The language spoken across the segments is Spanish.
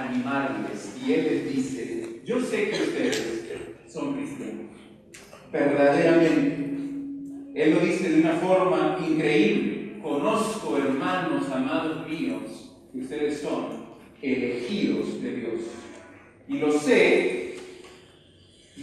animarles. Y él les dice, yo sé que ustedes son cristianos, verdaderamente. Él lo dice de una forma increíble. Conozco, hermanos, amados míos, que ustedes son elegidos de Dios. Y lo sé,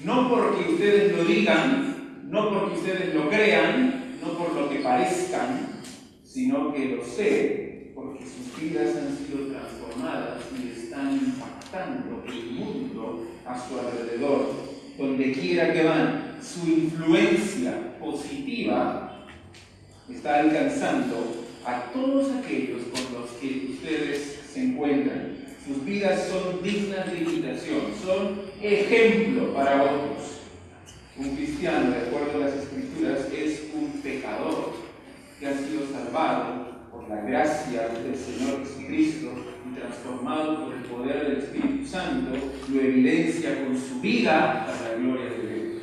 no porque ustedes lo digan, no porque ustedes lo crean, no por lo que parezcan, sino que lo sé porque sus vidas han sido transformadas y están impactando el mundo a su alrededor. Donde quiera que van, su influencia positiva está alcanzando a todos aquellos con los que ustedes se encuentran. Sus vidas son dignas de imitación, son ejemplo para otros. Un cristiano, de acuerdo a las Escrituras, es un pecador que ha sido salvado por la gracia del Señor Jesucristo y transformado por el poder del Espíritu Santo, lo evidencia con su vida para la gloria de Dios.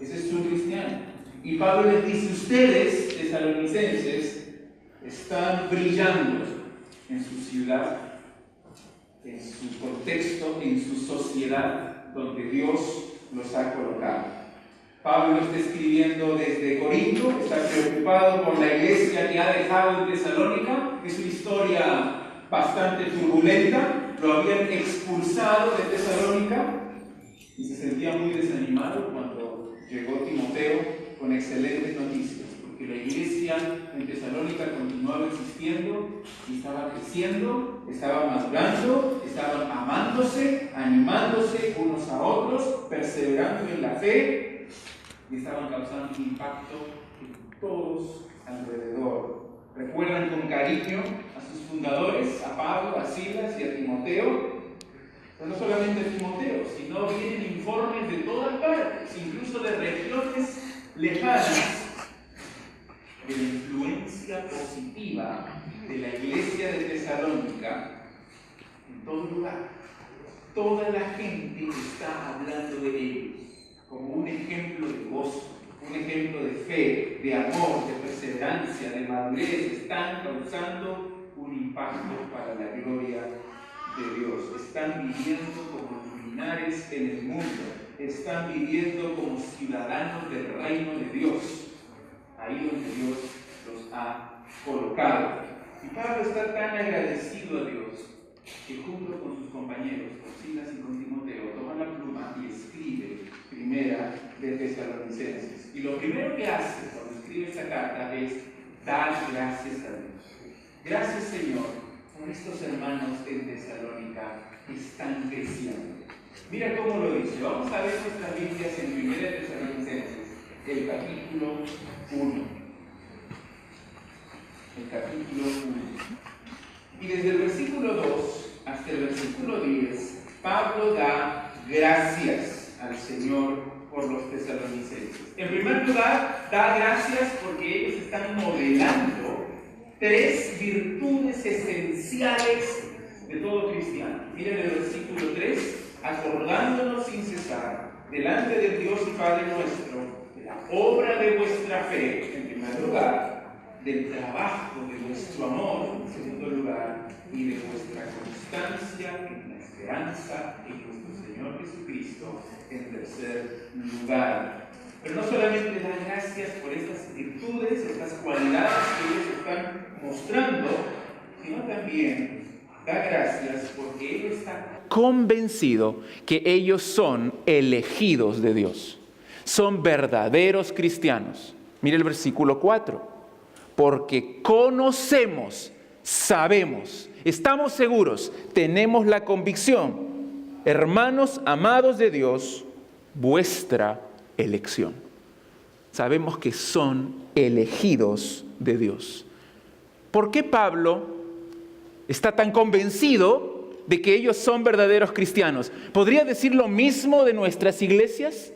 Ese es un cristiano. Y Pablo les dice, ustedes, tesalonicenses, están brillando en su ciudad, en su contexto, en su sociedad, donde Dios los ha colocado. Pablo está escribiendo desde Corinto, está preocupado por la iglesia que ha dejado en Tesalónica. Es una historia bastante turbulenta. Lo habían expulsado de Tesalónica y se sentía muy desanimado cuando llegó Timoteo con excelentes noticias, porque la iglesia en Tesalónica continuaba existiendo y estaba creciendo, estaba madurando, estaban amándose, animándose unos a otros, perseverando en la fe, y estaban causando un impacto en todos alrededor. Recuerdan con cariño a sus fundadores, a Pablo, a Silas y a Timoteo. Pero no solamente a Timoteo, sino vienen informes de todas partes, incluso de regiones lejanas, de la influencia positiva de la iglesia de Tesalónica en todo lugar. Toda la gente está hablando de ellos como un ejemplo de gozo, un ejemplo de fe, de amor, de perseverancia, de madurez. Están causando un impacto para la gloria de Dios. Están viviendo como luminares en el mundo. Están viviendo como ciudadanos del reino de Dios, ahí donde Dios los ha colocado. Y Pablo está tan agradecido a Dios que junto con sus compañeros, con Silas y con Timoteo, toma la pluma y escribe Primera de Tesalonicenses. Y lo primero que hace cuando escribe esta carta es dar gracias a Dios. Gracias, Señor, por estos hermanos en Tesalónica que están creciendo. Mira cómo lo dice. Vamos a ver nuestras Biblias en Primera de Tesalonicenses, el capítulo 1. El capítulo 1. Y desde el versículo 2 hasta el versículo 10, Pablo da gracias al Señor por los tesalonicenses. En primer lugar, da gracias porque ellos están modelando 3 virtudes esenciales de todo cristiano. Miren el versículo 3, acordándonos sin cesar, delante del Dios y Padre nuestro, de la obra de vuestra fe, en primer lugar, del trabajo de vuestro amor, en segundo lugar, y de vuestra constancia en la esperanza en nuestro Señor Jesucristo, en tercer lugar. Pero no solamente da gracias por estas virtudes, estas cualidades que ellos están mostrando, sino también da gracias porque Él está convencido que ellos son elegidos de Dios. Son verdaderos cristianos. Mire el versículo 4. Porque conocemos, sabemos, estamos seguros, tenemos la convicción, hermanos amados de Dios, vuestra elección. Sabemos que son elegidos de Dios. ¿Por qué Pablo está tan convencido de que ellos son verdaderos cristianos? ¿Podría decir lo mismo de nuestras iglesias?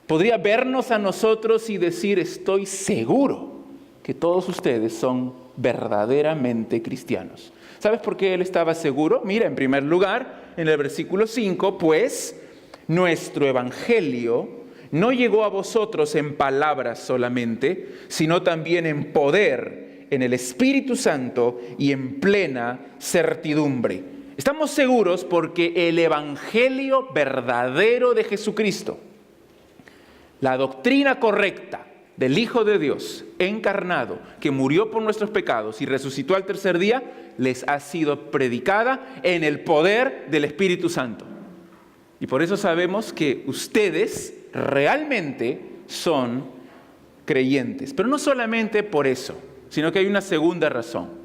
¿Podría vernos a nosotros y decir, estoy seguro que todos ustedes son verdaderamente cristianos? ¿Sabes por qué él estaba seguro? Mira, en primer lugar, en el versículo 5, pues nuestro evangelio no llegó a vosotros en palabras solamente, sino también en poder, en el Espíritu Santo y en plena certidumbre. Estamos seguros porque el evangelio verdadero de Jesucristo, la doctrina correcta del Hijo de Dios encarnado, que murió por nuestros pecados y resucitó al tercer día, les ha sido predicada en el poder del Espíritu Santo. Y por eso sabemos que ustedes realmente son creyentes. Pero no solamente por eso, sino que hay una segunda razón.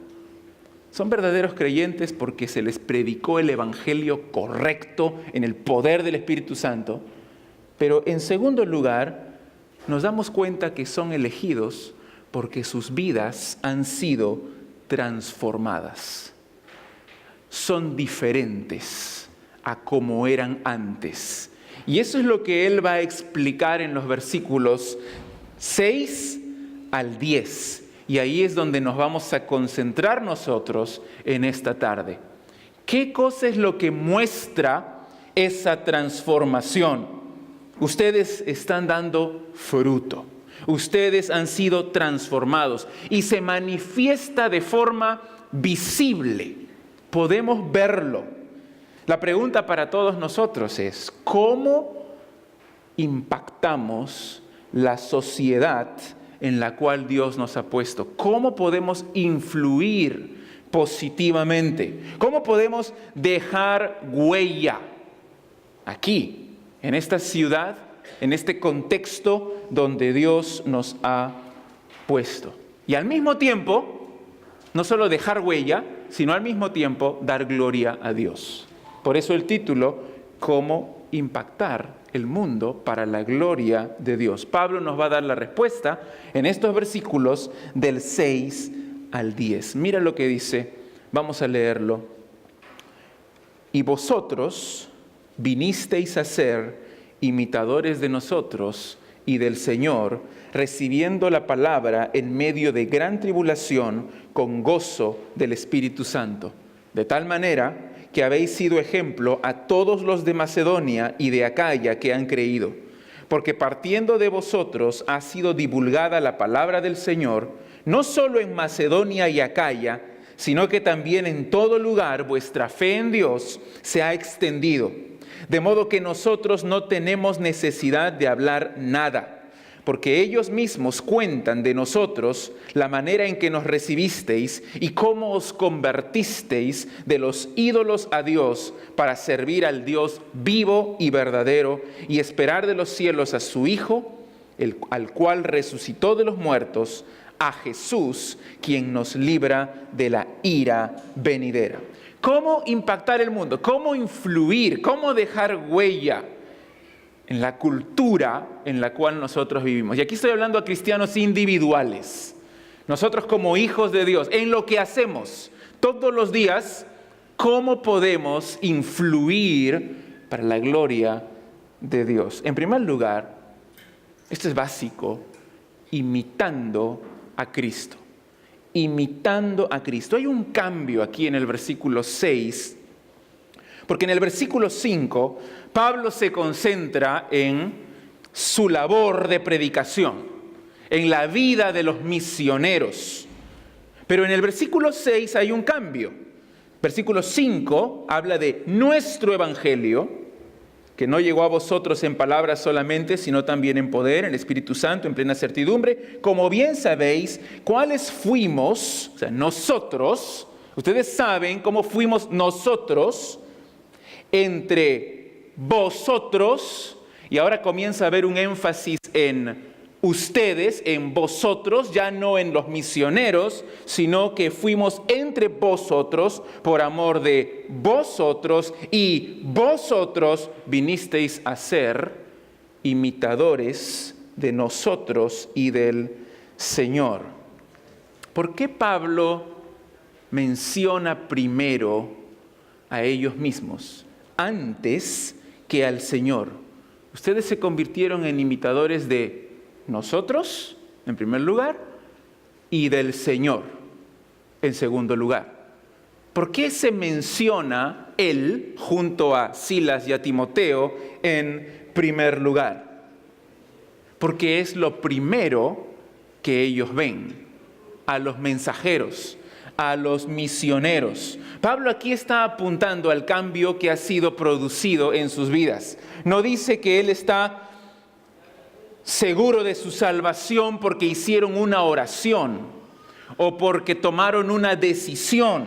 Son verdaderos creyentes porque se les predicó el evangelio correcto en el poder del Espíritu Santo. Pero en segundo lugar, nos damos cuenta que son elegidos porque sus vidas han sido transformadas. Son diferentes a como eran antes. Y eso es lo que él va a explicar en los versículos 6 al 10. Y ahí es donde nos vamos a concentrar nosotros en esta tarde. ¿Qué cosa es lo que muestra esa transformación? Ustedes están dando fruto. Ustedes han sido transformados y se manifiesta de forma visible. Podemos verlo. La pregunta para todos nosotros es, ¿cómo impactamos la sociedad en la cual Dios nos ha puesto? ¿Cómo podemos influir positivamente? ¿Cómo podemos dejar huella aquí, en esta ciudad, en este contexto donde Dios nos ha puesto? Y al mismo tiempo, no solo dejar huella, sino al mismo tiempo dar gloria a Dios. Por eso el título, ¿cómo impactar el mundo para la gloria de Dios? Pablo nos va a dar la respuesta en estos versículos del 6 al 10. Mira lo que dice, vamos a leerlo. Y vosotros vinisteis a ser imitadores de nosotros y del Señor, recibiendo la palabra en medio de gran tribulación con gozo del Espíritu Santo. De tal manera que habéis sido ejemplo a todos los de Macedonia y de Acaya que han creído, porque partiendo de vosotros ha sido divulgada la palabra del Señor, no solo en Macedonia y Acaya, sino que también en todo lugar vuestra fe en Dios se ha extendido, de modo que nosotros no tenemos necesidad de hablar nada, porque ellos mismos cuentan de nosotros la manera en que nos recibisteis y cómo os convertisteis de los ídolos a Dios para servir al Dios vivo y verdadero y esperar de los cielos a su Hijo, al cual resucitó de los muertos, a Jesús, quien nos libra de la ira venidera. ¿Cómo impactar el mundo? ¿Cómo influir? ¿Cómo dejar huella en la cultura en la cual nosotros vivimos? Y aquí estoy hablando a cristianos individuales. Nosotros como hijos de Dios, en lo que hacemos todos los días, ¿cómo podemos influir para la gloria de Dios? En primer lugar, esto es básico, imitando a Cristo. Imitando a Cristo. Hay un cambio aquí en el versículo 6, porque en el versículo 5, Pablo se concentra en su labor de predicación, en la vida de los misioneros. Pero en el versículo 6 hay un cambio. Versículo 5 habla de nuestro evangelio, que no llegó a vosotros en palabras solamente, sino también en poder, en el Espíritu Santo, en plena certidumbre. Como bien sabéis, cuáles fuimos, o sea, nosotros, ustedes saben cómo fuimos nosotros entre vosotros, y ahora comienza a haber un énfasis en ustedes, en vosotros, ya no en los misioneros, sino que fuimos entre vosotros por amor de vosotros, y vosotros vinisteis a ser imitadores de nosotros y del Señor. ¿Por qué Pablo menciona primero a ellos mismos antes que al Señor? Ustedes se convirtieron en imitadores de nosotros, en primer lugar, y del Señor, en segundo lugar. ¿Por qué se menciona él junto a Silas y a Timoteo en primer lugar? Porque es lo primero que ellos ven, a los mensajeros, a los misioneros. Pablo aquí está apuntando al cambio que ha sido producido en sus vidas. No dice que él está seguro de su salvación porque hicieron una oración o porque tomaron una decisión,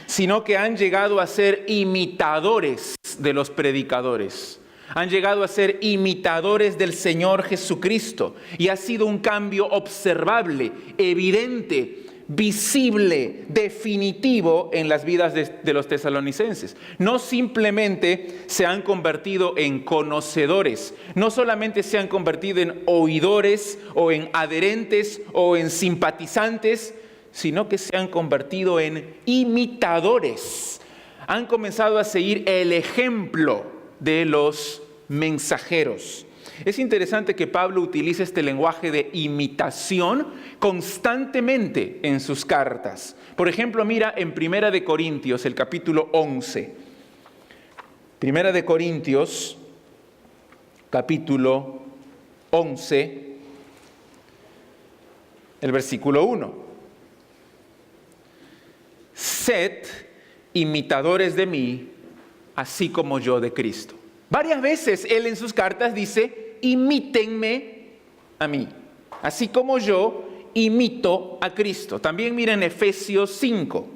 sino que han llegado a ser imitadores de los predicadores. Han llegado a ser imitadores del Señor Jesucristo. Y ha sido un cambio observable, evidente, visible, definitivo en las vidas de los tesalonicenses. No simplemente se han convertido en conocedores, no solamente se han convertido en oidores o en adherentes o en simpatizantes, sino que se han convertido en imitadores. Han comenzado a seguir el ejemplo de los mensajeros. Es interesante que Pablo utilice este lenguaje de imitación constantemente en sus cartas. Por ejemplo, mira en 1 de Corintios, el capítulo 11. 1 de Corintios, capítulo 11, el versículo 1. Sed imitadores de mí, así como yo de Cristo. Varias veces él en sus cartas dice, imítenme a mí, así como yo imito a Cristo. También miren Efesios 5.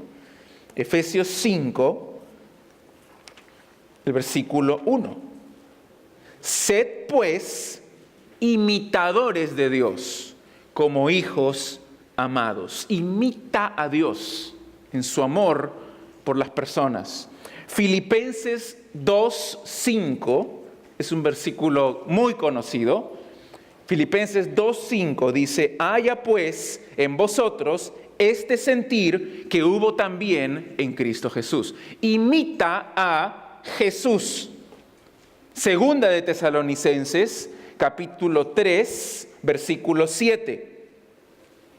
Efesios 5, el versículo 1. Sed pues imitadores de Dios como hijos amados. Imita a Dios en su amor por las personas. Filipenses 2:5 es un versículo muy conocido. Filipenses 2:5 dice, haya pues en vosotros este sentir que hubo también en Cristo Jesús. Imita a Jesús. Segunda de Tesalonicenses, capítulo 3, versículo 7.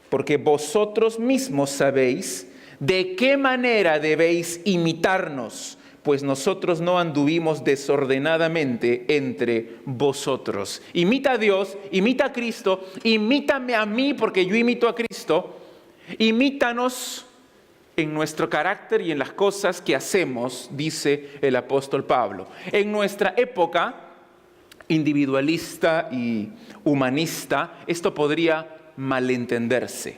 Porque vosotros mismos sabéis de qué manera debéis imitarnos, pues nosotros no anduvimos desordenadamente entre vosotros. Imita a Dios, imita a Cristo, imítame a mí porque yo imito a Cristo. Imítanos en nuestro carácter y en las cosas que hacemos, dice el apóstol Pablo. En nuestra época individualista y humanista, esto podría malentenderse.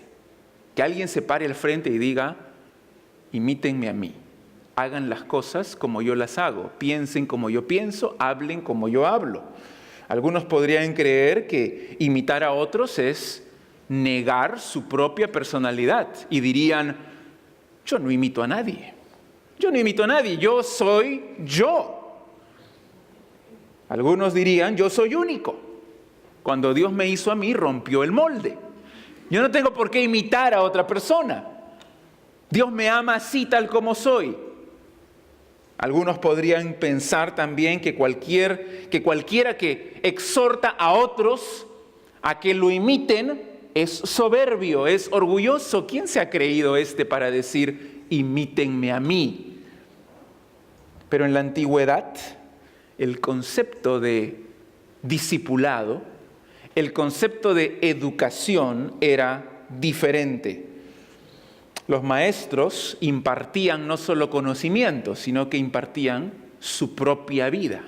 Que alguien se pare al frente y diga, imítenme a mí. Hagan las cosas como yo las hago, piensen como yo pienso, hablen como yo hablo. Algunos podrían creer que imitar a otros es negar su propia personalidad y dirían, yo no imito a nadie, yo soy yo. Algunos dirían, yo soy único. Cuando Dios me hizo a mí, rompió el molde. Yo no tengo por qué imitar a otra persona. Dios me ama así tal como soy. Algunos podrían pensar también que cualquiera que exhorta a otros a que lo imiten es soberbio, es orgulloso. ¿Quién se ha creído para decir, imítenme a mí? Pero en la antigüedad, el concepto de discipulado, el concepto de educación era diferente. Los maestros impartían no solo conocimientos, sino que impartían su propia vida.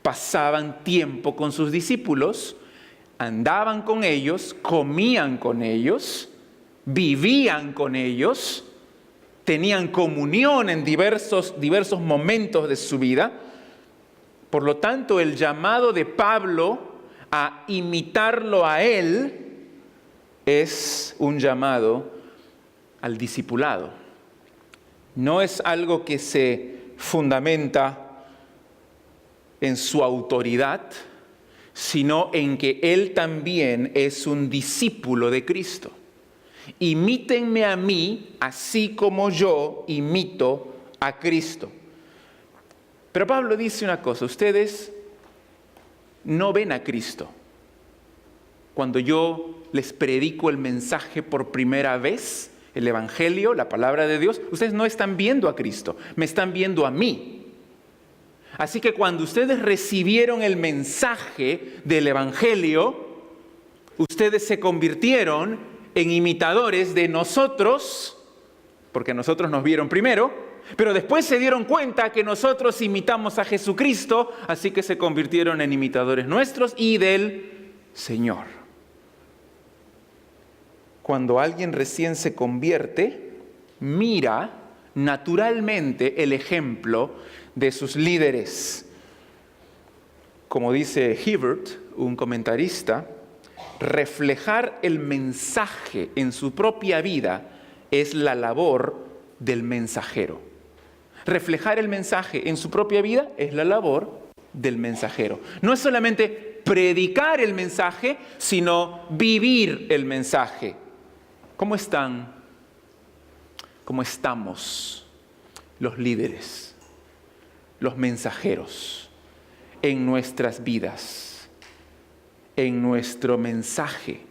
Pasaban tiempo con sus discípulos, andaban con ellos, comían con ellos, vivían con ellos, tenían comunión en diversos momentos de su vida. Por lo tanto, el llamado de Pablo a imitarlo a él es un llamado al discipulado. No es algo que se fundamenta en su autoridad, sino en que él también es un discípulo de Cristo. Imítenme a mí, así como yo imito a Cristo. Pero Pablo dice una cosa, ustedes no ven a Cristo. Cuando yo les predico el mensaje por primera vez, el Evangelio, la palabra de Dios, ustedes no están viendo a Cristo, me están viendo a mí. Así que cuando ustedes recibieron el mensaje del Evangelio, ustedes se convirtieron en imitadores de nosotros porque nosotros nos vieron primero, pero después se dieron cuenta que nosotros imitamos a Jesucristo, así que se convirtieron en imitadores nuestros y del Señor. Cuando alguien recién se convierte, mira naturalmente el ejemplo de sus líderes. Como dice Hibbert, un comentarista, reflejar el mensaje en su propia vida es la labor del mensajero. Reflejar el mensaje en su propia vida es la labor del mensajero. No es solamente predicar el mensaje, sino vivir el mensaje. ¿Cómo están? ¿Cómo estamos los líderes, los mensajeros en nuestras vidas, en nuestro mensaje?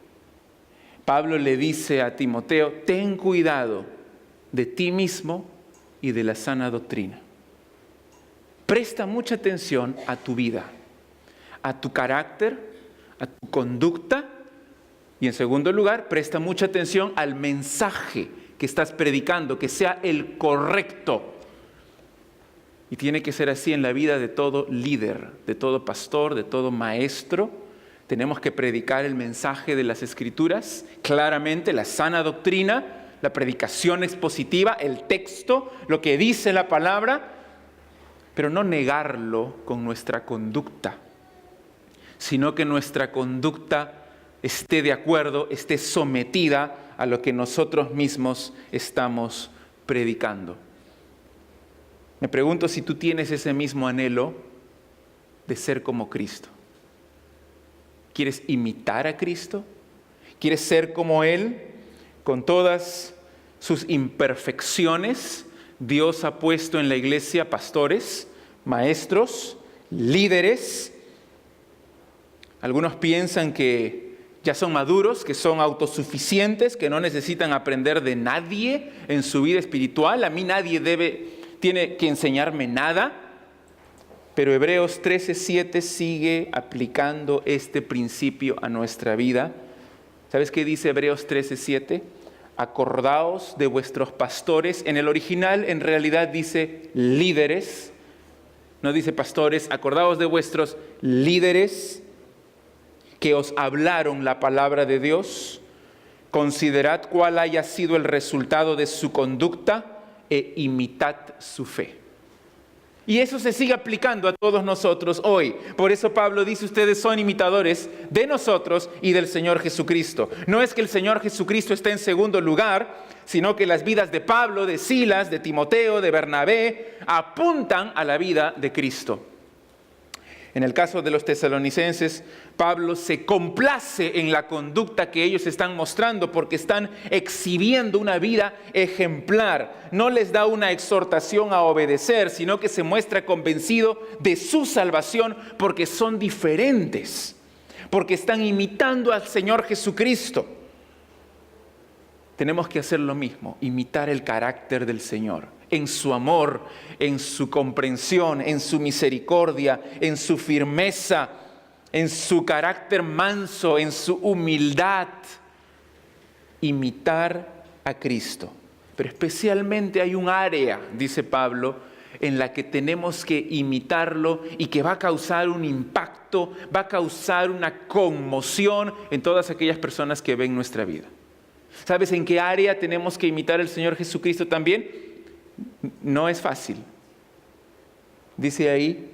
Pablo le dice a Timoteo, ten cuidado de ti mismo y de la sana doctrina. Presta mucha atención a tu vida, a tu carácter, a tu conducta y en segundo lugar, presta mucha atención al mensaje que estás predicando, que sea el correcto. Y tiene que ser así en la vida de todo líder, de todo pastor, de todo maestro. Tenemos que predicar el mensaje de las Escrituras, claramente la sana doctrina, la predicación expositiva, el texto, lo que dice la palabra, pero no negarlo con nuestra conducta, sino que nuestra conducta esté de acuerdo, esté sometida a lo que nosotros mismos estamos predicando. Me pregunto si tú tienes ese mismo anhelo de ser como Cristo. ¿Quieres imitar a Cristo? ¿Quieres ser como Él? Con todas sus imperfecciones, Dios ha puesto en la iglesia pastores, maestros, líderes. Algunos piensan que ya son maduros, que son autosuficientes, que no necesitan aprender de nadie en su vida espiritual. A mí nadie tiene que enseñarme nada. Pero Hebreos 13:7 sigue aplicando este principio a nuestra vida. ¿Sabes qué dice Hebreos 13:7? Acordaos de vuestros pastores. En el original, en realidad dice líderes. No dice pastores. Acordaos de vuestros líderes que os hablaron la palabra de Dios. Considerad cuál haya sido el resultado de su conducta e imitad su fe. Y eso se sigue aplicando a todos nosotros hoy. Por eso Pablo dice, ustedes son imitadores de nosotros y del Señor Jesucristo. No es que el Señor Jesucristo esté en segundo lugar, sino que las vidas de Pablo, de Silas, de Timoteo, de Bernabé, apuntan a la vida de Cristo. En el caso de los tesalonicenses, Pablo se complace en la conducta que ellos están mostrando porque están exhibiendo una vida ejemplar. No les da una exhortación a obedecer, sino que se muestra convencido de su salvación porque son diferentes, porque están imitando al Señor Jesucristo. Tenemos que hacer lo mismo, imitar el carácter del Señor. En su amor, en su comprensión, en su misericordia, en su firmeza, en su carácter manso, en su humildad. Imitar a Cristo. Pero especialmente hay un área, dice Pablo, en la que tenemos que imitarlo y que va a causar un impacto, va a causar una conmoción en todas aquellas personas que ven nuestra vida. ¿Sabes en qué área tenemos que imitar al Señor Jesucristo también? No es fácil. Dice ahí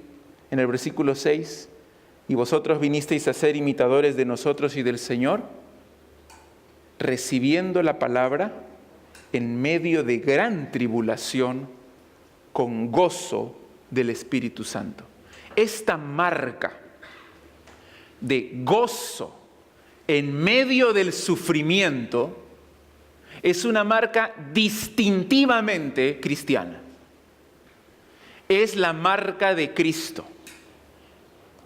en el versículo 6, y vosotros vinisteis a ser imitadores de nosotros y del Señor, recibiendo la palabra en medio de gran tribulación, con gozo del Espíritu Santo. Esta marca de gozo en medio del sufrimiento es una marca distintivamente cristiana. Es la marca de Cristo,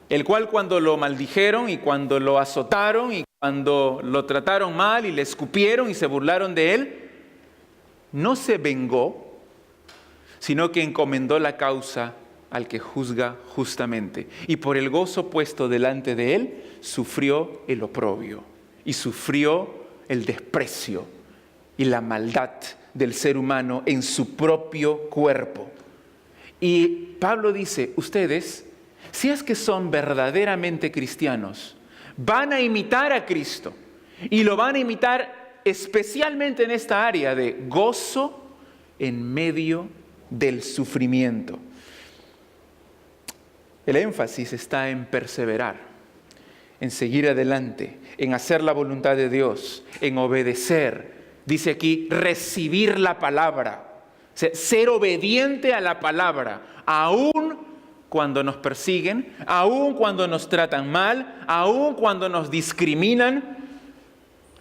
el cual cuando lo maldijeron y cuando lo azotaron y cuando lo trataron mal y le escupieron y se burlaron de él, no se vengó, sino que encomendó la causa al que juzga justamente. Y por el gozo puesto delante de él, sufrió el oprobio y sufrió el desprecio y la maldad del ser humano en su propio cuerpo. Y Pablo dice, ustedes, si es que son verdaderamente cristianos, van a imitar a Cristo y lo van a imitar especialmente en esta área de gozo en medio del sufrimiento. El énfasis está en perseverar, en seguir adelante, en hacer la voluntad de Dios, en obedecer. Dice aquí, recibir la palabra, ser obediente a la palabra, aún cuando nos persiguen, aún cuando nos tratan mal, aún cuando nos discriminan.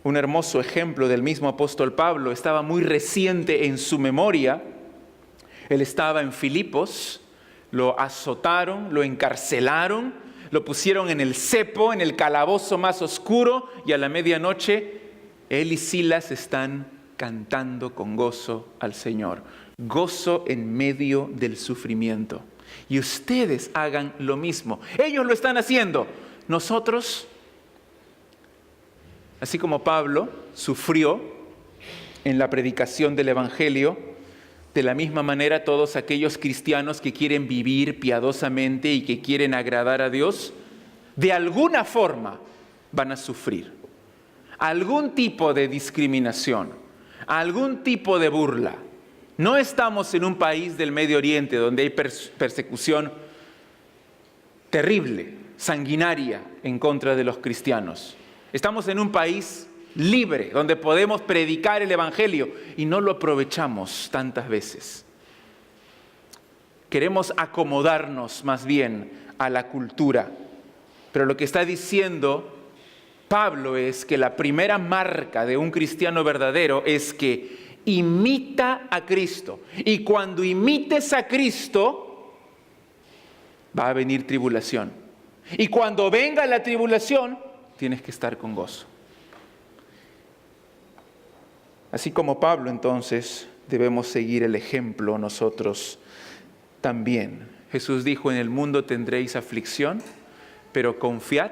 Un hermoso ejemplo del mismo apóstol Pablo estaba muy reciente en su memoria. Él estaba en Filipos, lo azotaron, lo encarcelaron, lo pusieron en el cepo, en el calabozo más oscuro, y a la medianoche él y Silas están cantando con gozo al Señor. Gozo en medio del sufrimiento. Y ustedes hagan lo mismo. Ellos lo están haciendo. Nosotros, así como Pablo sufrió en la predicación del Evangelio, de la misma manera todos aquellos cristianos que quieren vivir piadosamente y que quieren agradar a Dios, de alguna forma van a sufrir algún tipo de discriminación, algún tipo de burla. No estamos en un país del Medio Oriente donde hay persecución terrible, sanguinaria en contra de los cristianos. Estamos en un país libre, donde podemos predicar el Evangelio y no lo aprovechamos tantas veces. Queremos acomodarnos más bien a la cultura. Pero lo que está diciendo Pablo es que la primera marca de un cristiano verdadero es que imita a Cristo. Y cuando imites a Cristo, va a venir tribulación. Y cuando venga la tribulación, tienes que estar con gozo. Así como Pablo, entonces, debemos seguir el ejemplo nosotros también. Jesús dijo, en el mundo tendréis aflicción, pero confiad,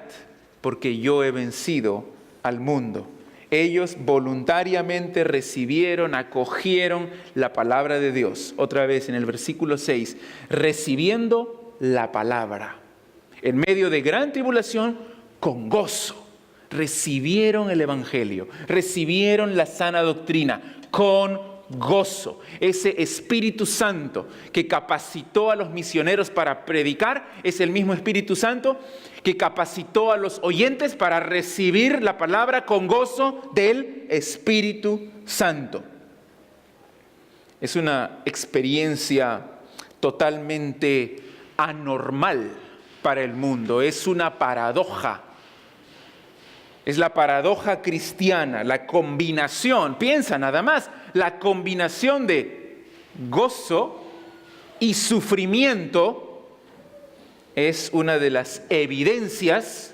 porque yo he vencido al mundo. Ellos voluntariamente recibieron, acogieron la palabra de Dios. Otra vez en el versículo 6, recibiendo la palabra. En medio de gran tribulación, con gozo. Recibieron el Evangelio, recibieron la sana doctrina con gozo. Ese Espíritu Santo que capacitó a los misioneros para predicar es el mismo Espíritu Santo que capacitó a los oyentes para recibir la palabra con gozo del Espíritu Santo. Es una experiencia totalmente anormal para el mundo, es una paradoja. Es la paradoja cristiana, la combinación, piensa nada más, la combinación de gozo y sufrimiento es una de las evidencias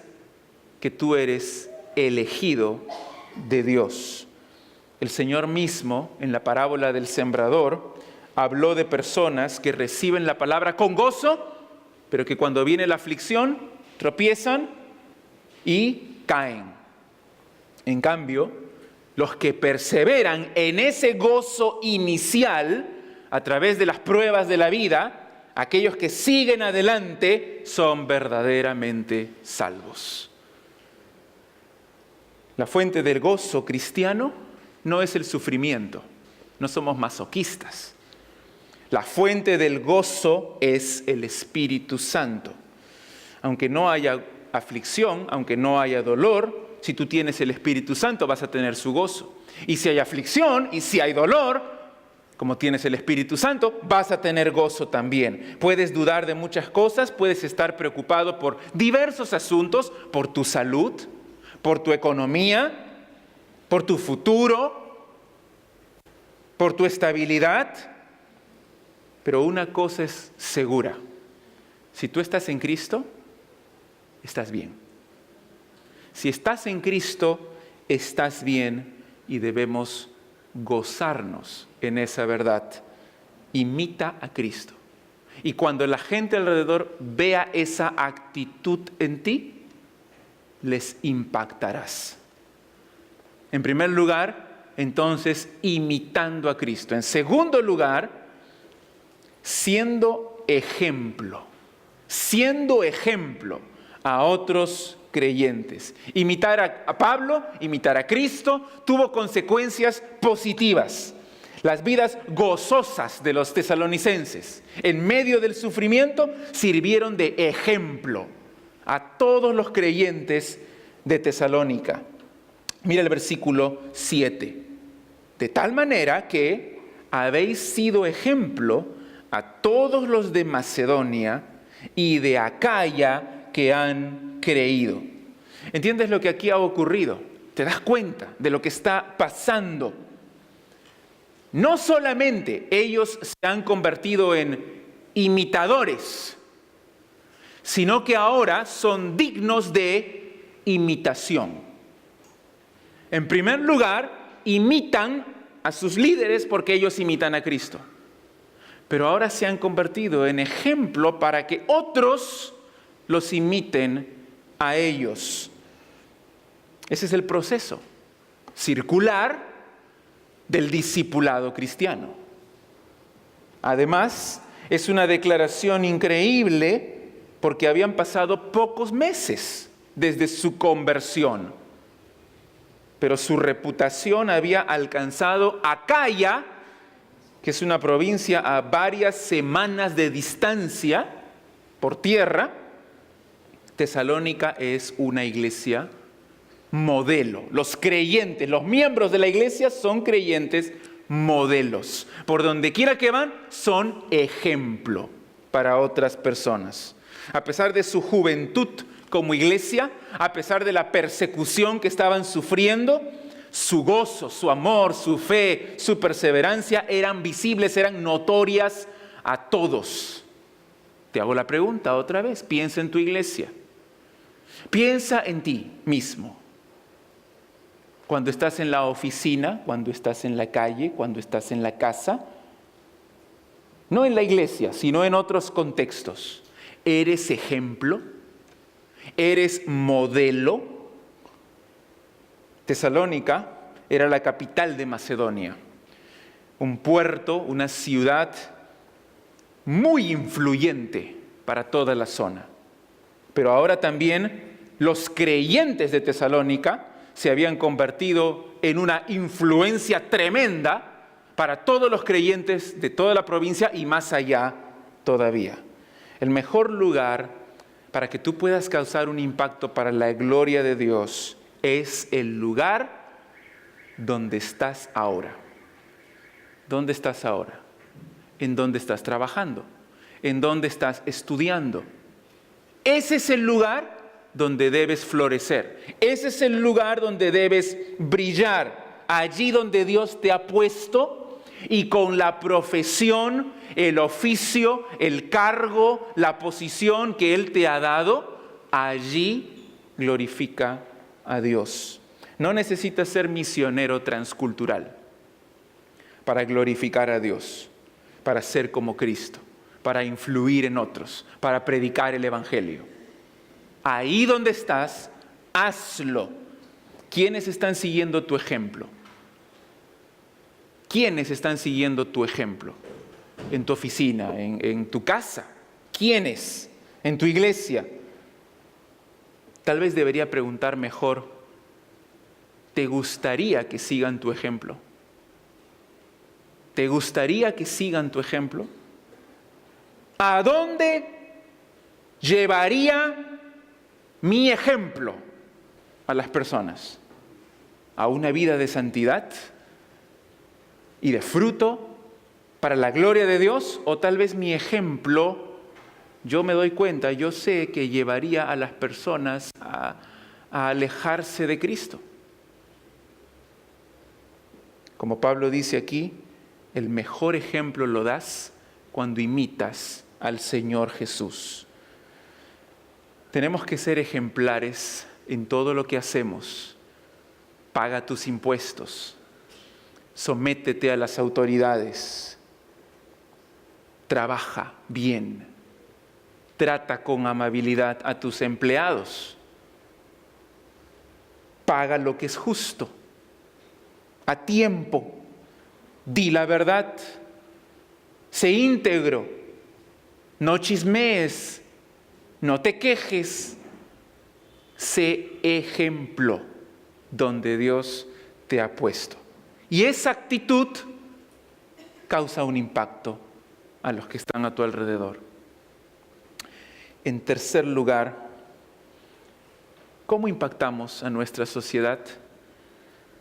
que tú eres elegido de Dios. El Señor mismo, en la parábola del sembrador, habló de personas que reciben la palabra con gozo, pero que cuando viene la aflicción, tropiezan y caen. En cambio, los que perseveran en ese gozo inicial, a través de las pruebas de la vida, aquellos que siguen adelante, son verdaderamente salvos. La fuente del gozo cristiano no es el sufrimiento, no somos masoquistas. La fuente del gozo es el Espíritu Santo. Aunque no haya aflicción, aunque no haya dolor, si tú tienes el Espíritu Santo vas a tener su gozo. Y si hay aflicción y si hay dolor, como tienes el Espíritu Santo, vas a tener gozo también. Puedes dudar de muchas cosas, puedes estar preocupado por diversos asuntos, por tu salud, por tu economía, por tu futuro, por tu estabilidad. Pero una cosa es segura, si tú estás en Cristo, estás bien. Si estás en Cristo, estás bien y debemos gozarnos en esa verdad. Imita a Cristo. Y cuando la gente alrededor vea esa actitud en ti, les impactarás. En primer lugar, entonces imitando a Cristo. En segundo lugar, siendo ejemplo a otros creyentes. Imitar a Pablo, imitar a Cristo, tuvo consecuencias positivas. Las vidas gozosas de los tesalonicenses, en medio del sufrimiento, sirvieron de ejemplo a todos los creyentes de Tesalónica. Mira el versículo 7. De tal manera que habéis sido ejemplo a todos los de Macedonia y de Acaya que han creído. ¿Entiendes lo que aquí ha ocurrido? ¿Te das cuenta de lo que está pasando? No solamente ellos se han convertido en imitadores, sino que ahora son dignos de imitación. En primer lugar, imitan a sus líderes porque ellos imitan a Cristo. Pero ahora se han convertido en ejemplo para que otros los imiten a ellos. Ese es el proceso circular del discipulado cristiano. Además, es una declaración increíble porque habían pasado pocos meses desde su conversión. Pero su reputación había alcanzado Acaya, que es una provincia a varias semanas de distancia por tierra. Tesalónica es una iglesia modelo. Los creyentes, los miembros de la iglesia son creyentes modelos. Por donde quiera que van, son ejemplo para otras personas. A pesar de su juventud como iglesia, a pesar de la persecución que estaban sufriendo, su gozo, su amor, su fe, su perseverancia eran visibles, eran notorias a todos. Te hago la pregunta otra vez, piensa en tu iglesia. Piensa en ti mismo. Cuando estás en la oficina, cuando estás en la calle, cuando estás en la casa, no en la iglesia, sino en otros contextos. ¿Eres ejemplo? ¿Eres modelo? Tesalónica era la capital de Macedonia, un puerto, una ciudad muy influyente para toda la zona. Pero ahora también los creyentes de Tesalónica se habían convertido en una influencia tremenda para todos los creyentes de toda la provincia y más allá todavía. El mejor lugar para que tú puedas causar un impacto para la gloria de Dios es el lugar donde estás ahora. ¿Dónde estás ahora? ¿En dónde estás trabajando? ¿En dónde estás estudiando? Ese es el lugar donde debes florecer. Ese es el lugar donde debes brillar. Allí donde Dios te ha puesto y con la profesión, el oficio, el cargo, la posición que Él te ha dado, allí glorifica a Dios. No necesitas ser misionero transcultural para glorificar a Dios, para ser como Cristo, para influir en otros, para predicar el Evangelio. Ahí donde estás, hazlo. ¿Quiénes están siguiendo tu ejemplo? ¿Quiénes están siguiendo tu ejemplo? En tu oficina, en tu casa. ¿Quiénes? En tu iglesia. Tal vez debería preguntar mejor, ¿te gustaría que sigan tu ejemplo? ¿Te gustaría que sigan tu ejemplo? ¿A dónde llevaría mi ejemplo a las personas? ¿A una vida de santidad y de fruto para la gloria de Dios? ¿O tal vez mi ejemplo, yo me doy cuenta, yo sé que llevaría a las personas a alejarse de Cristo? Como Pablo dice aquí, el mejor ejemplo lo das cuando imitas al Señor Jesús. Tenemos que ser ejemplares en todo lo que hacemos. Paga tus impuestos. Sométete a las autoridades. Trabaja bien. Trata con amabilidad a tus empleados. Paga lo que es justo. a tiempo, di la verdad, sé íntegro, no chismees, no te quejes, sé ejemplo donde Dios te ha puesto. Y esa actitud causa un impacto a los que están a tu alrededor. En tercer lugar, ¿cómo impactamos a nuestra sociedad?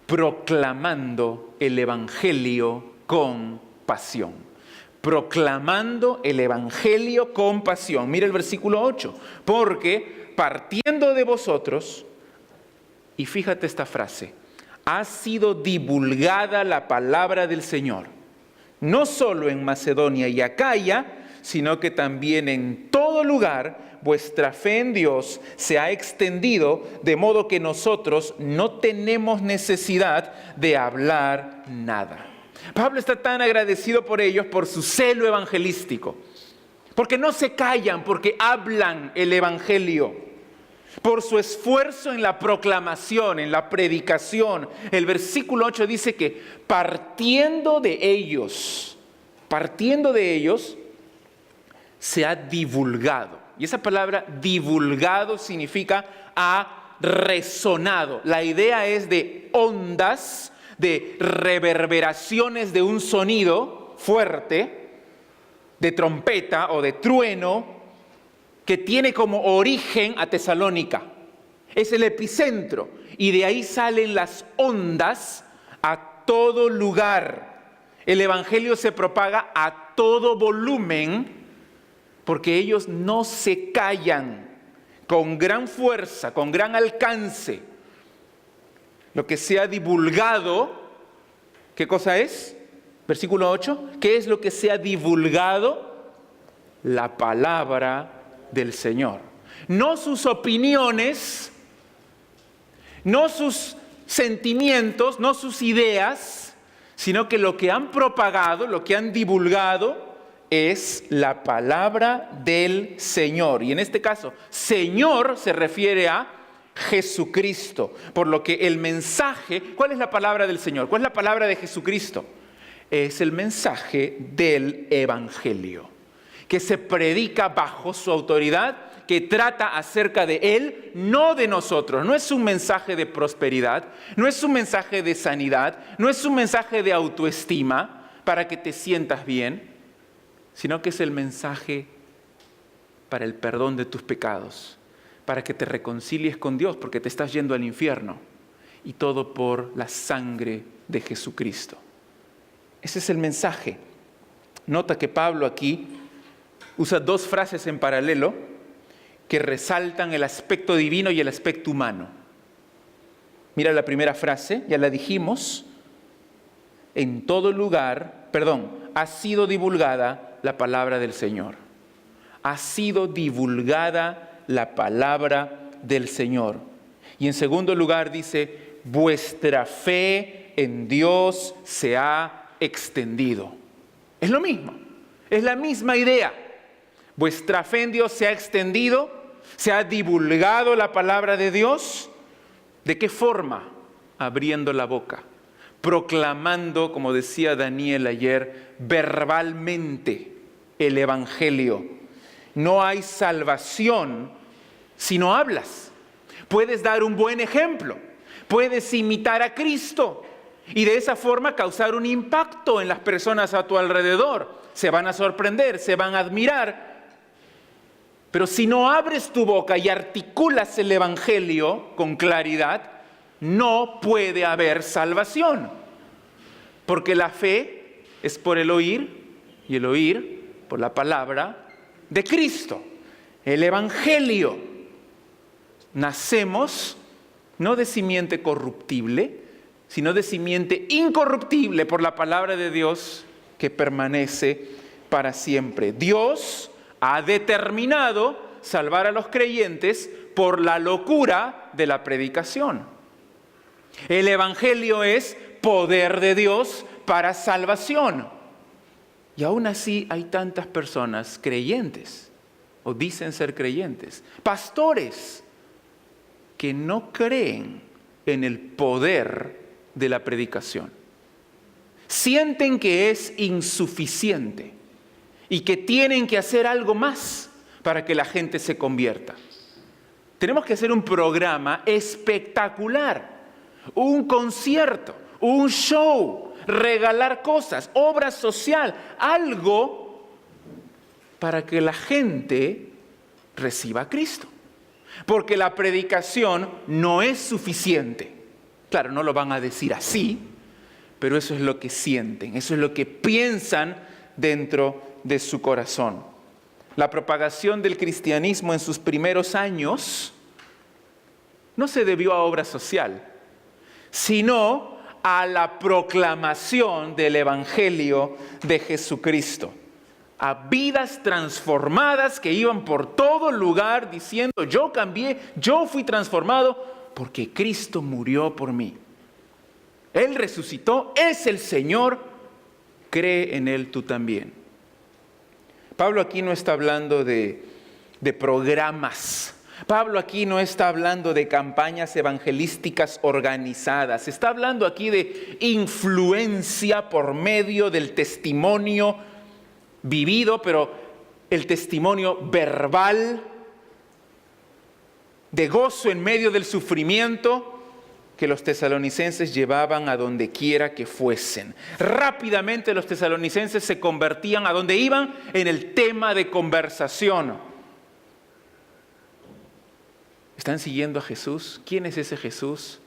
Proclamando el Evangelio con pasión. Proclamando el Evangelio con pasión. Mira el versículo 8. Porque partiendo de vosotros, y fíjate esta frase, ha sido divulgada la palabra del Señor, no solo en Macedonia y Acaya, sino que también en todo lugar vuestra fe en Dios se ha extendido, de modo que nosotros no tenemos necesidad de hablar nada. Pablo está tan agradecido por ellos, por su celo evangelístico, porque no se callan, porque hablan el Evangelio, por su esfuerzo en la proclamación, en la predicación. El versículo 8 dice que partiendo de ellos, se ha divulgado. Y esa palabra divulgado significa ha resonado. La idea es de ondas, de reverberaciones de un sonido fuerte, de trompeta o de trueno, que tiene como origen a Tesalónica. Es el epicentro. Y de ahí salen las ondas a todo lugar. El Evangelio se propaga a todo volumen, porque ellos no se callan, con gran fuerza, con gran alcance. Lo que se ha divulgado, ¿qué cosa es? Versículo 8, ¿qué es lo que se ha divulgado? La palabra del Señor. No sus opiniones, no sus sentimientos, no sus ideas, sino que lo que han propagado, lo que han divulgado, es la palabra del Señor. Y en este caso, Señor se refiere a Jesucristo. Por lo que el mensaje, ¿cuál es la palabra del Señor? ¿Cuál es la palabra de Jesucristo? Es el mensaje del Evangelio, que se predica bajo su autoridad, que trata acerca de Él, no de nosotros. No es un mensaje de prosperidad, no es un mensaje de sanidad, no es un mensaje de autoestima para que te sientas bien, sino que es el mensaje para el perdón de tus pecados, para que te reconcilies con Dios, porque te estás yendo al infierno, y todo por la sangre de Jesucristo. Ese es el mensaje. Nota que Pablo aquí usa dos frases en paralelo que resaltan el aspecto divino y el aspecto humano. Mira la primera frase, ya la dijimos, en todo lugar, ha sido divulgada la palabra del Señor. Ha sido divulgada la palabra del Señor. Y en segundo lugar dice, vuestra fe en Dios se ha extendido. Es lo mismo, es la misma idea. Vuestra fe en Dios se ha extendido, se ha divulgado la palabra de Dios. ¿De qué forma? Abriendo la boca, proclamando, como decía Daniel ayer, verbalmente el Evangelio. No hay salvación si no hablas. Puedes dar un buen ejemplo, puedes imitar a Cristo y de esa forma causar un impacto en las personas a tu alrededor. Se van a sorprender, se van a admirar. Pero si no abres tu boca y articulas el Evangelio con claridad, no puede haber salvación. Porque la fe es por el oír y el oír por la palabra de Cristo. El Evangelio. Nacemos no de simiente corruptible, sino de simiente incorruptible por la palabra de Dios que permanece para siempre. Dios ha determinado salvar a los creyentes por la locura de la predicación. El Evangelio es poder de Dios para salvación. Y aún así hay tantas personas creyentes, o dicen ser creyentes, pastores, que no creen en el poder de la predicación. Sienten que es insuficiente y que tienen que hacer algo más para que la gente se convierta. Tenemos que hacer un programa espectacular, un concierto, un show, regalar cosas, obra social, algo para que la gente reciba a Cristo. Porque la predicación no es suficiente. Claro, no lo van a decir así, pero eso es lo que sienten, eso es lo que piensan dentro de su corazón. La propagación del cristianismo en sus primeros años no se debió a obra social, sino a la proclamación del Evangelio de Jesucristo. A vidas transformadas que iban por todo lugar diciendo: yo cambié, yo fui transformado porque Cristo murió por mí. Él resucitó, es el Señor, cree en Él tú también. Pablo aquí no está hablando de programas. Pablo aquí no está hablando de campañas evangelísticas organizadas. Está hablando aquí de influencia por medio del testimonio vivido, pero el testimonio verbal, de gozo en medio del sufrimiento que los tesalonicenses llevaban a donde quiera que fuesen. Rápidamente los tesalonicenses se convertían a donde iban en el tema de conversación. ¿Están siguiendo a Jesús? ¿Quién es ese Jesús?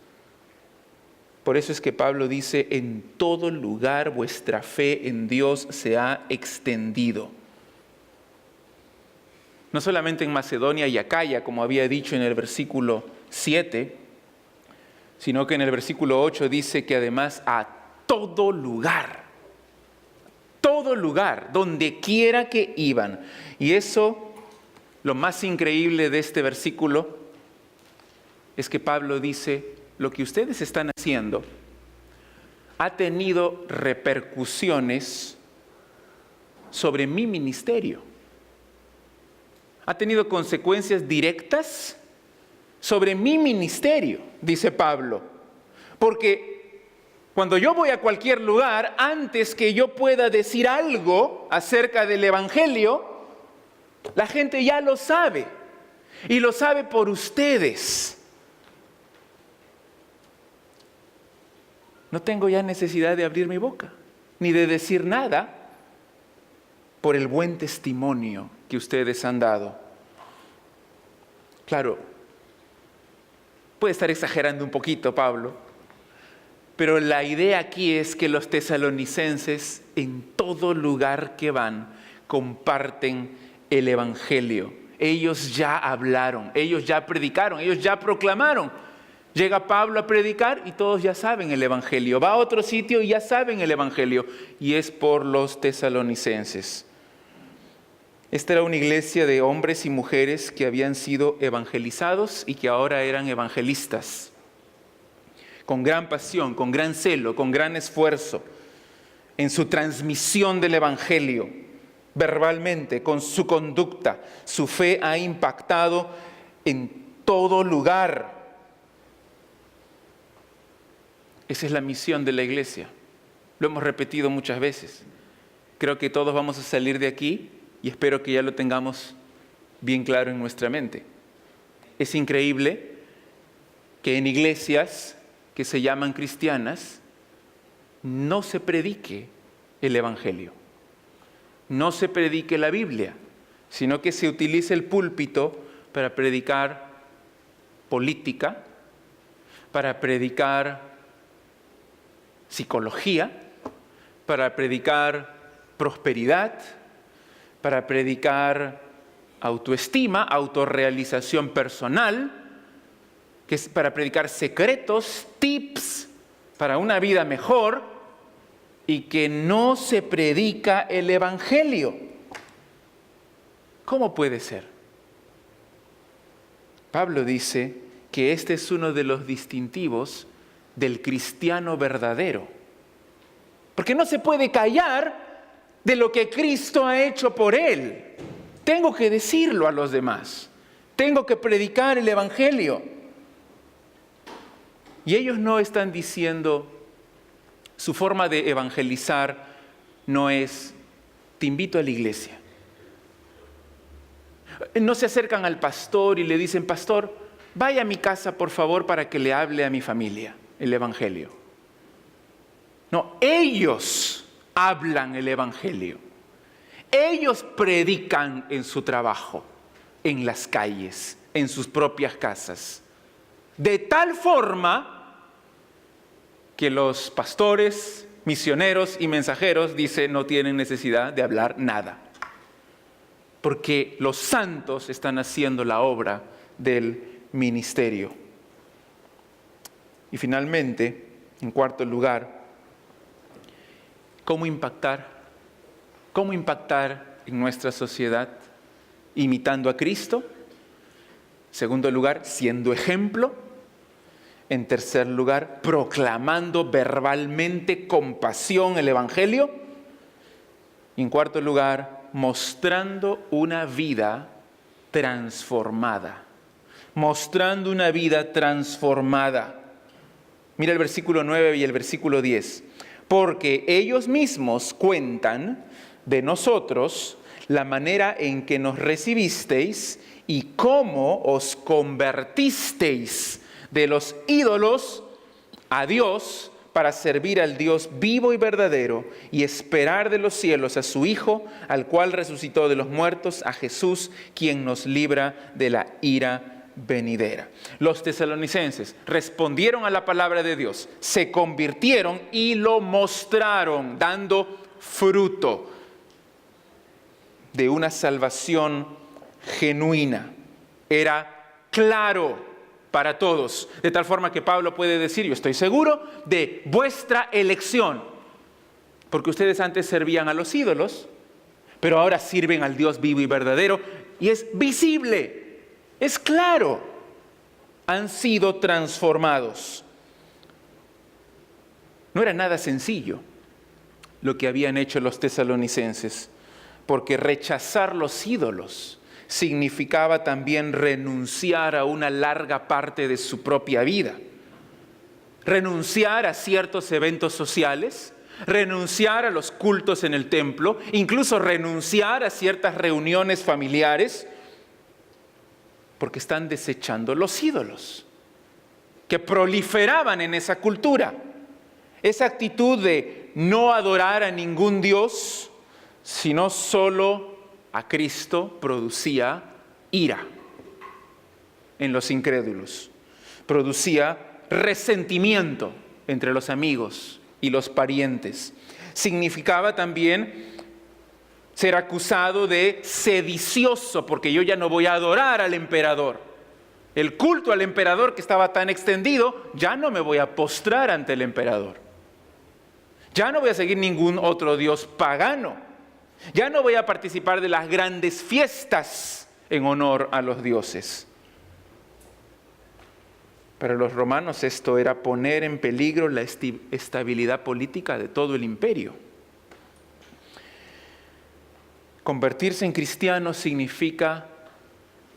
Por eso es que Pablo dice: en todo lugar vuestra fe en Dios se ha extendido. No solamente en Macedonia y Acaya, como había dicho en el versículo 7, sino que en el versículo 8 dice que además a todo lugar, donde quiera que iban. Y eso, lo más increíble de este versículo, es que Pablo dice: lo que ustedes están haciendo ha tenido repercusiones sobre mi ministerio. Ha tenido consecuencias directas sobre mi ministerio, dice Pablo. Porque cuando yo voy a cualquier lugar, antes que yo pueda decir algo acerca del Evangelio, la gente ya lo sabe. Y lo sabe por ustedes. No tengo ya necesidad de abrir mi boca, ni de decir nada, por el buen testimonio que ustedes han dado. Claro, puede estar exagerando un poquito Pablo, pero la idea aquí es que los tesalonicenses en todo lugar que van comparten el Evangelio. Ellos ya hablaron, ellos ya predicaron, ellos ya proclamaron. Llega Pablo a predicar y todos ya saben el Evangelio. Va a otro sitio y ya saben el Evangelio. Y es por los tesalonicenses. Esta era una iglesia de hombres y mujeres que habían sido evangelizados y que ahora eran evangelistas. Con gran pasión, con gran celo, con gran esfuerzo en su transmisión del Evangelio, verbalmente, con su conducta. Su fe ha impactado en todo lugar. Esa es la misión de la iglesia. Lo hemos repetido muchas veces. Creo que todos vamos a salir de aquí y espero que ya lo tengamos bien claro en nuestra mente. Es increíble que en iglesias que se llaman cristianas no se predique el Evangelio, no se predique la Biblia, sino que se utilice el púlpito para predicar política, para predicar psicología, para predicar prosperidad, para predicar autoestima, autorrealización personal, que es para predicar secretos, tips para una vida mejor, y que no se predica el Evangelio. ¿Cómo puede ser? Pablo dice que este es uno de los distintivos del cristiano verdadero. Porque no se puede callar de lo que Cristo ha hecho por él. Tengo que decirlo a los demás. Tengo que predicar el Evangelio. Y ellos no están diciendo: Su forma de evangelizar no es: te invito a la iglesia. No se acercan al pastor y le dicen: pastor, vaya a mi casa por favor para que le hable a mi familia el evangelio. No, ellos hablan el evangelio. Ellos predican en su trabajo, en las calles, en sus propias casas. De tal forma que los pastores, misioneros y mensajeros, dice, no tienen necesidad de hablar nada. Porque los santos están haciendo la obra del ministerio. Y finalmente, en cuarto lugar, ¿cómo impactar? ¿Cómo impactar en nuestra sociedad? Imitando a Cristo. Segundo lugar, siendo ejemplo. En tercer lugar, proclamando verbalmente con pasión el Evangelio. Y en cuarto lugar, mostrando una vida transformada. Mostrando una vida transformada. Mira el versículo 9 y el versículo 10. Porque ellos mismos cuentan de nosotros la manera en que nos recibisteis y cómo os convertisteis de los ídolos a Dios para servir al Dios vivo y verdadero y esperar de los cielos a su Hijo, al cual resucitó de los muertos, a Jesús, quien nos libra de la ira venidera. Los tesalonicenses respondieron a la palabra de Dios, se convirtieron y lo mostraron, dando fruto de una salvación genuina. Era claro para todos, de tal forma que Pablo puede decir: yo estoy seguro de vuestra elección, porque ustedes antes servían a los ídolos, pero ahora sirven al Dios vivo y verdadero, y es visible, es claro, han sido transformados. No era nada sencillo lo que habían hecho los tesalonicenses, porque rechazar los ídolos significaba también renunciar a una larga parte de su propia vida. Renunciar a ciertos eventos sociales, renunciar a los cultos en el templo, incluso renunciar a ciertas reuniones familiares, porque están desechando los ídolos que proliferaban en esa cultura. Esa actitud de no adorar a ningún Dios, sino solo a Cristo, producía ira en los incrédulos, producía resentimiento entre los amigos y los parientes. Significaba también ser acusado de sedicioso, porque yo ya no voy a adorar al emperador. El culto al emperador que estaba tan extendido, ya no me voy a postrar ante el emperador. Ya no voy a seguir ningún otro dios pagano. Ya no voy a participar de las grandes fiestas en honor a los dioses. Para los romanos esto era poner en peligro la estabilidad política de todo el imperio. Convertirse en cristiano significa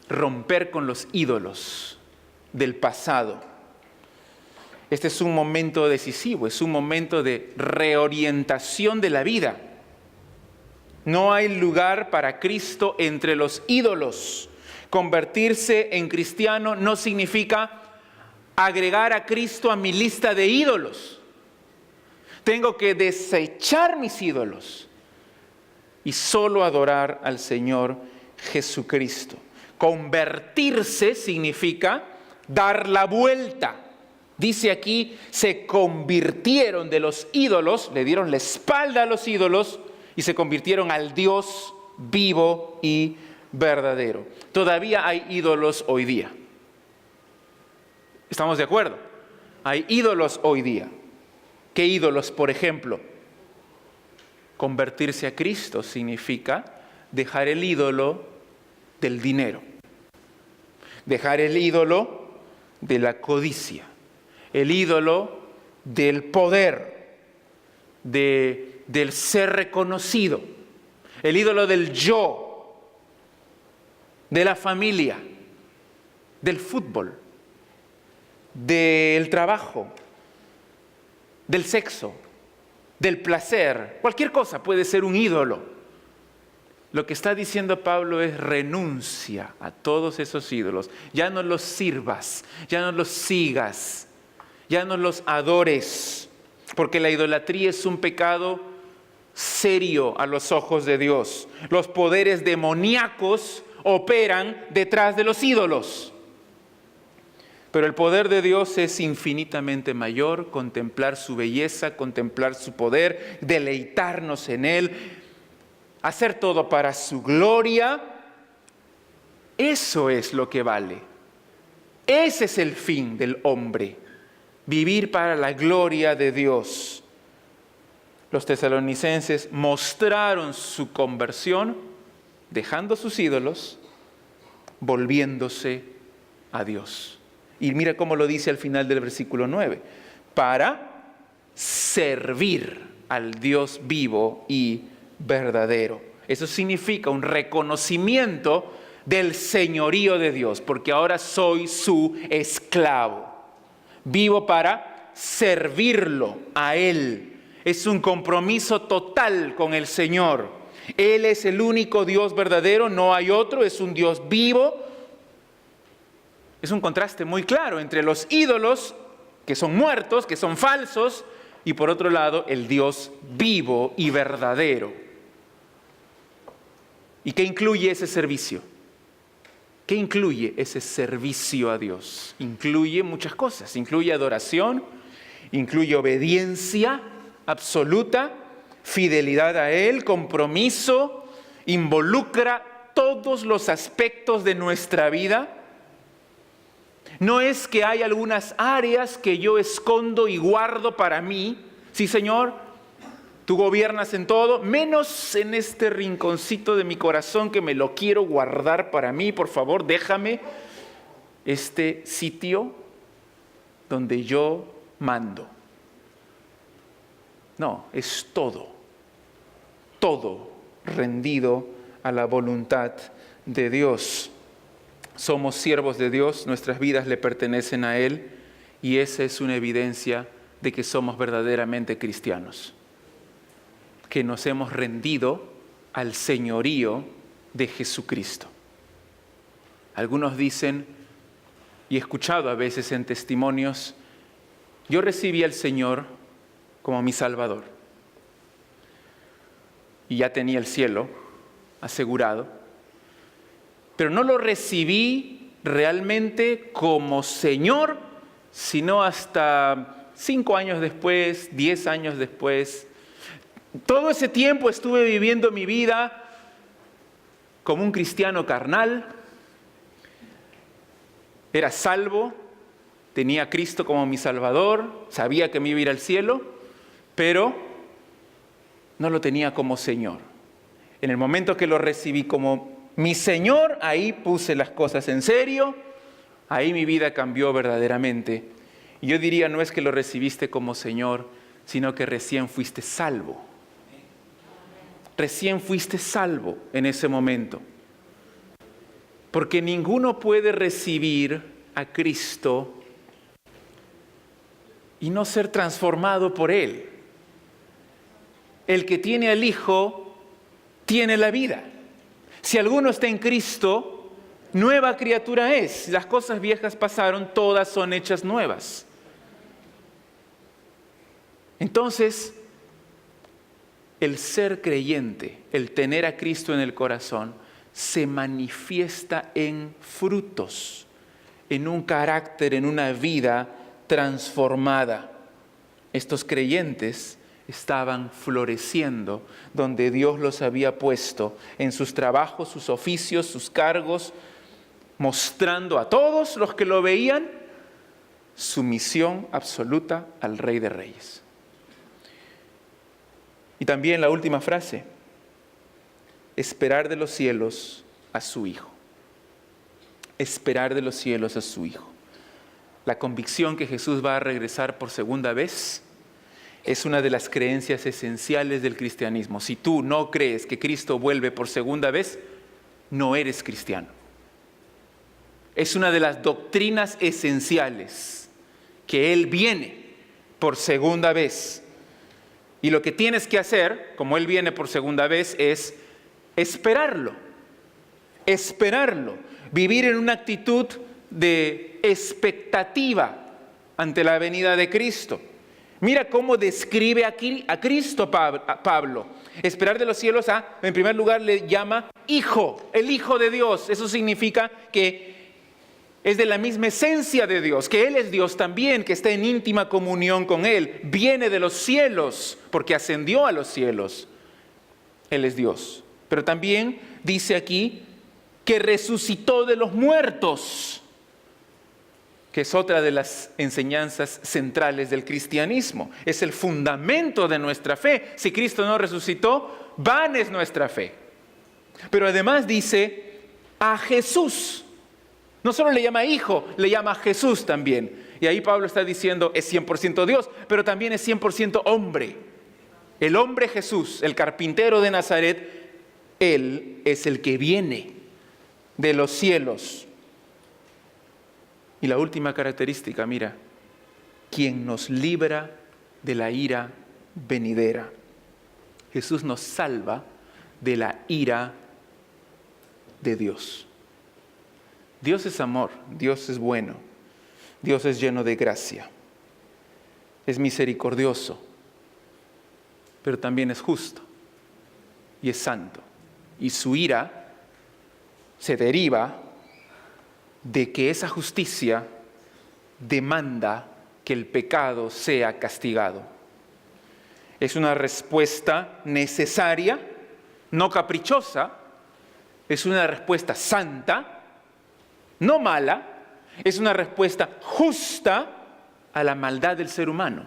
romper con los ídolos del pasado. Este es un momento decisivo, es un momento de reorientación de la vida. No hay lugar para Cristo entre los ídolos. Convertirse en cristiano no significa agregar a Cristo a mi lista de ídolos. Tengo que desechar mis ídolos y solo adorar al Señor Jesucristo. Convertirse significa dar la vuelta. Dice aquí, se convirtieron de los ídolos, le dieron la espalda a los ídolos y se convirtieron al Dios vivo y verdadero. Todavía hay ídolos hoy día. ¿Estamos de acuerdo? Hay ídolos hoy día. ¿Qué ídolos? Por ejemplo, convertirse a Cristo significa dejar el ídolo del dinero, dejar el ídolo de la codicia, el ídolo del poder, del ser reconocido, el ídolo del yo, de la familia, del fútbol, del trabajo, del sexo, del placer. Cualquier cosa puede ser un ídolo. Lo que está diciendo Pablo es renuncia a todos esos ídolos. Ya no los sirvas, ya no los sigas, ya no los adores, porque la idolatría es un pecado serio a los ojos de Dios. Los poderes demoníacos operan detrás de los ídolos. Pero el poder de Dios es infinitamente mayor. Contemplar su belleza, contemplar su poder, deleitarnos en Él, hacer todo para su gloria. Eso es lo que vale. Ese es el fin del hombre. Vivir para la gloria de Dios. Los tesalonicenses mostraron su conversión dejando sus ídolos, volviéndose a Dios. Y mira cómo lo dice al final del versículo 9. Para servir al Dios vivo y verdadero. Eso significa un reconocimiento del señorío de Dios, porque ahora soy su esclavo. Vivo para servirlo a Él. Es un compromiso total con el Señor. Él es el único Dios verdadero, no hay otro, es un Dios vivo. Es un contraste muy claro entre los ídolos, que son muertos, que son falsos, y por otro lado, el Dios vivo y verdadero. ¿Y qué incluye ese servicio? ¿Qué incluye ese servicio a Dios? Incluye muchas cosas. Incluye adoración, incluye obediencia absoluta, fidelidad a Él, compromiso, involucra todos los aspectos de nuestra vida. No es que hay algunas áreas que yo escondo y guardo para mí. Sí, Señor, tú gobiernas en todo, menos en este rinconcito de mi corazón que me lo quiero guardar para mí. Por favor, déjame este sitio donde yo mando. No, es todo rendido a la voluntad de Dios. Somos siervos de Dios, nuestras vidas le pertenecen a Él y esa es una evidencia de que somos verdaderamente cristianos, que nos hemos rendido al señorío de Jesucristo. Algunos dicen, y he escuchado a veces en testimonios, yo recibí al Señor como mi Salvador y ya tenía el cielo asegurado, pero no lo recibí realmente como Señor, sino hasta 5 años después, 10 años después. Todo ese tiempo estuve viviendo mi vida como un cristiano carnal. Era salvo, tenía a Cristo como mi Salvador, sabía que me iba a ir al cielo, pero no lo tenía como Señor. En el momento que lo recibí como mi Señor, ahí puse las cosas en serio, ahí mi vida cambió verdaderamente. Y yo diría, no es que lo recibiste como Señor, sino que recién fuiste salvo. Recién fuiste salvo en ese momento. Porque ninguno puede recibir a Cristo y no ser transformado por Él. El que tiene al Hijo tiene la vida. Si alguno está en Cristo, nueva criatura es. Las cosas viejas pasaron, todas son hechas nuevas. Entonces, el ser creyente, el tener a Cristo en el corazón, se manifiesta en frutos, en un carácter, en una vida transformada. Estos creyentes estaban floreciendo donde Dios los había puesto, en sus trabajos, sus oficios, sus cargos, mostrando a todos los que lo veían sumisión absoluta al Rey de Reyes. Y también la última frase, esperar de los cielos a su Hijo. Esperar de los cielos a su Hijo. La convicción que Jesús va a regresar por segunda vez es una de las creencias esenciales del cristianismo. Si tú no crees que Cristo vuelve por segunda vez, no eres cristiano. Es una de las doctrinas esenciales, que Él viene por segunda vez. Y lo que tienes que hacer, como Él viene por segunda vez, es esperarlo. Esperarlo. Vivir en una actitud de expectativa ante la venida de Cristo. Mira cómo describe aquí a Cristo Pablo. Esperar de los cielos en primer lugar, le llama Hijo, el Hijo de Dios. Eso significa que es de la misma esencia de Dios, que Él es Dios también, que está en íntima comunión con Él. Viene de los cielos, porque ascendió a los cielos. Él es Dios. Pero también dice aquí que resucitó de los muertos, que es otra de las enseñanzas centrales del cristianismo. Es el fundamento de nuestra fe. Si Cristo no resucitó, vana es nuestra fe. Pero además dice a Jesús. No solo le llama Hijo, le llama Jesús también. Y ahí Pablo está diciendo, es 100% Dios, pero también es 100% hombre. El hombre Jesús, el carpintero de Nazaret, Él es el que viene de los cielos. Y la última característica, mira, quien nos libra de la ira venidera. Jesús nos salva de la ira de Dios. Dios es amor, Dios es bueno, Dios es lleno de gracia, es misericordioso, pero también es justo y es santo. Y su ira se deriva de que esa justicia demanda que el pecado sea castigado. Es una respuesta necesaria, no caprichosa, es una respuesta santa, no mala, es una respuesta justa a la maldad del ser humano.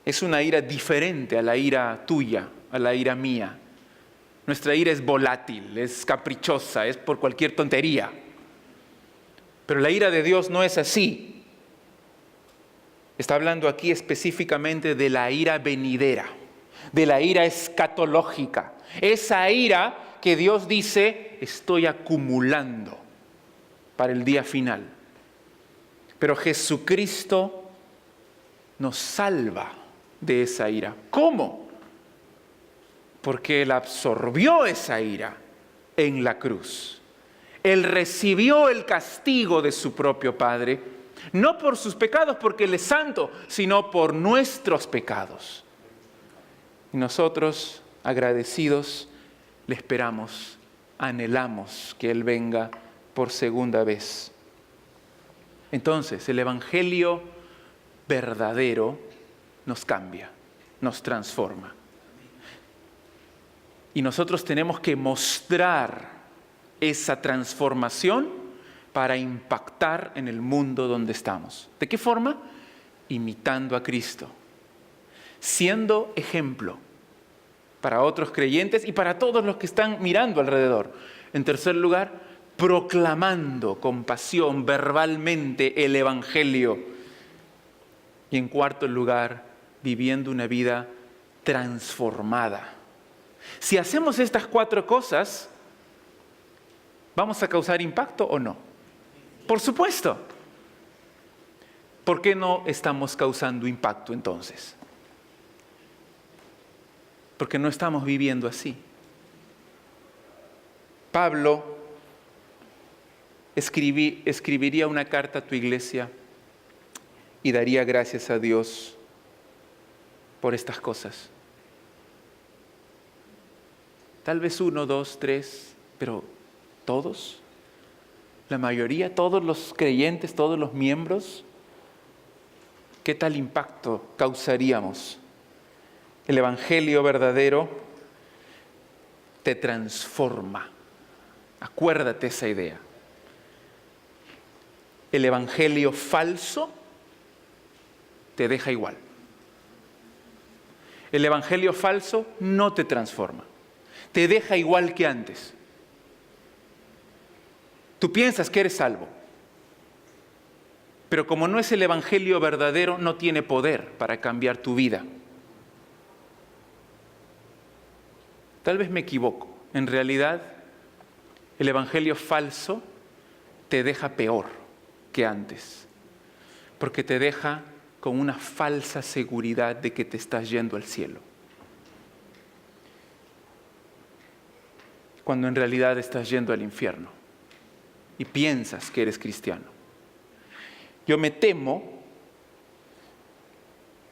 Es una ira diferente a la ira tuya, a la ira mía. Nuestra ira es volátil, es caprichosa, es por cualquier tontería. Pero la ira de Dios no es así. Está hablando aquí específicamente de la ira venidera, de la ira escatológica. Esa ira que Dios dice, estoy acumulando para el día final. Pero Jesucristo nos salva de esa ira. ¿Cómo? Porque Él absorbió esa ira en la cruz. Él recibió el castigo de su propio Padre, no por sus pecados, porque Él es santo, sino por nuestros pecados. Y nosotros, agradecidos, le esperamos, anhelamos que Él venga por segunda vez. Entonces, el Evangelio verdadero nos cambia, nos transforma. Y nosotros tenemos que mostrar esa transformación para impactar en el mundo donde estamos. ¿De qué forma? Imitando a Cristo, siendo ejemplo para otros creyentes y para todos los que están mirando alrededor. En tercer lugar, proclamando con pasión verbalmente el Evangelio. Y en cuarto lugar, viviendo una vida transformada. Si hacemos estas 4 cosas, ¿vamos a causar impacto o no? Por supuesto. ¿Por qué no estamos causando impacto entonces? Porque no estamos viviendo así. Pablo escribiría una carta a tu iglesia y daría gracias a Dios por estas cosas. Tal vez 1, 2, 3, pero ¿todos? ¿La mayoría? ¿Todos los creyentes? ¿Todos los miembros? ¿Qué tal impacto causaríamos? El Evangelio verdadero te transforma. Acuérdate esa idea. El Evangelio falso te deja igual. El Evangelio falso no te transforma. Te deja igual que antes. Tú piensas que eres salvo. Pero como no es el Evangelio verdadero, no tiene poder para cambiar tu vida. Tal vez me equivoco. En realidad, el Evangelio falso te deja peor que antes. Porque te deja con una falsa seguridad de que te estás yendo al cielo, cuando en realidad estás yendo al infierno y piensas que eres cristiano. Yo me temo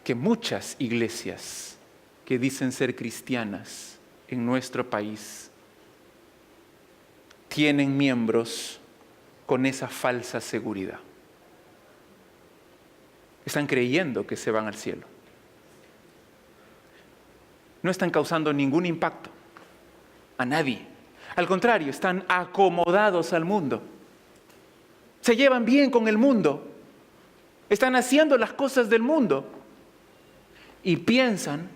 que muchas iglesias que dicen ser cristianas en nuestro país tienen miembros con esa falsa seguridad. Están creyendo que se van al cielo. No están causando ningún impacto a nadie. Al contrario, están acomodados al mundo. Se llevan bien con el mundo. Están haciendo las cosas del mundo. Y piensan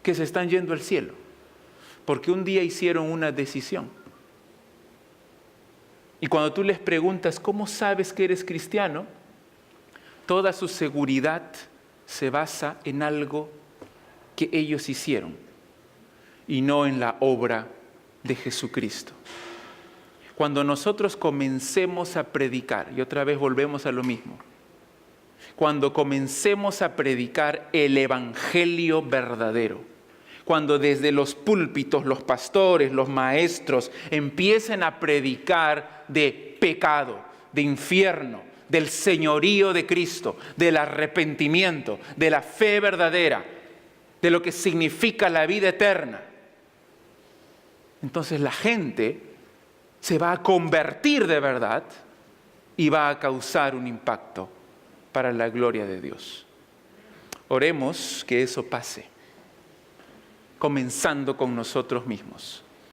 que se están yendo al cielo. Porque un día hicieron una decisión. Y cuando tú les preguntas, ¿cómo sabes que eres cristiano? Toda su seguridad se basa en algo que ellos hicieron y no en la obra de Jesucristo. Cuando nosotros comencemos a predicar, y otra vez volvemos a lo mismo, cuando comencemos a predicar el evangelio verdadero, cuando desde los púlpitos, los pastores, los maestros empiecen a predicar de pecado, de infierno, del señorío de Cristo, del arrepentimiento, de la fe verdadera, de lo que significa la vida eterna, entonces la gente se va a convertir de verdad y va a causar un impacto para la gloria de Dios. Oremos que eso pase, comenzando con nosotros mismos.